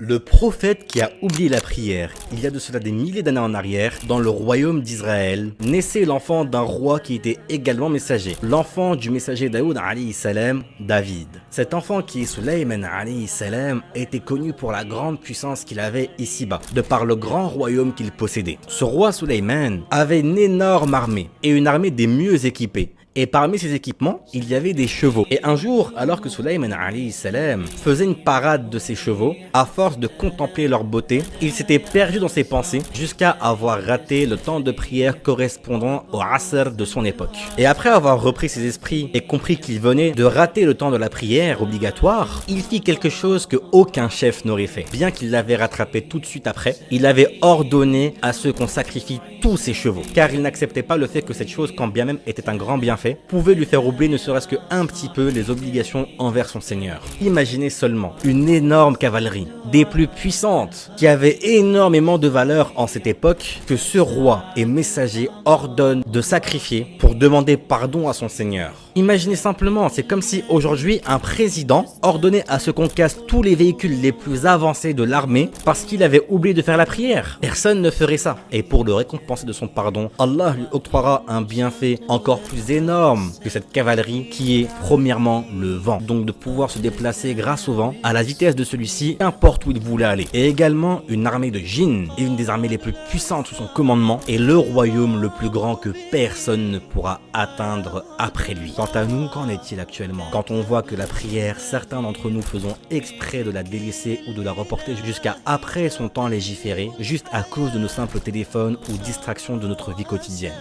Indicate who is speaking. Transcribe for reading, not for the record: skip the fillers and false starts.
Speaker 1: Le prophète qui a oublié la prière, il y a de cela des milliers d'années en arrière, dans le royaume d'Israël, naissait l'enfant d'un roi qui était également messager. L'enfant du messager Daoud alayhi salam, David. Cet enfant qui est Sulayman alayhi salam était connu pour la grande puissance qu'il avait ici-bas, de par le grand royaume qu'il possédait. Ce roi Sulayman avait une énorme armée, et une armée des mieux équipées. Et parmi ces équipements, il y avait des chevaux. Et un jour, alors que Sulayman alayhi salam faisait une parade de ses chevaux, à force de contempler leur beauté, il s'était perdu dans ses pensées jusqu'à avoir raté le temps de prière correspondant au Asr de son époque. Et après avoir repris ses esprits et compris qu'il venait de rater le temps de la prière obligatoire, il fit quelque chose que aucun chef n'aurait fait. Bien qu'il l'avait rattrapé tout de suite après, il avait ordonné à ceux qu'on sacrifie tous ses chevaux, car il n'acceptait pas le fait que cette chose, quand bien même était un grand bienfait, pouvait lui faire oublier ne serait-ce qu'un petit peu les obligations envers son seigneur. Imaginez seulement une énorme cavalerie, des plus puissantes, qui avait énormément de valeur en cette époque, que ce roi et messager ordonne de sacrifier pour demander pardon à son seigneur. Imaginez simplement, c'est comme si aujourd'hui un président ordonnait à ce qu'on casse tous les véhicules les plus avancés de l'armée parce qu'il avait oublié de faire la prière. Personne ne ferait ça. Et pour le récompenser de son pardon, Allah lui octroiera un bienfait encore plus énorme que cette cavalerie qui est premièrement le vent. Donc de pouvoir se déplacer grâce au vent à la vitesse de celui-ci, n'importe où il voulait aller. Et également une armée de djinns, et une des armées les plus puissantes sous son commandement, et le royaume le plus grand que personne ne pourra atteindre après lui. Quant à nous, qu'en est-il actuellement? Quand on voit que la prière, certains d'entre nous faisons exprès de la délaisser ou de la reporter jusqu'à après son temps légiféré, juste à cause de nos simples téléphones ou distractions de notre vie quotidienne.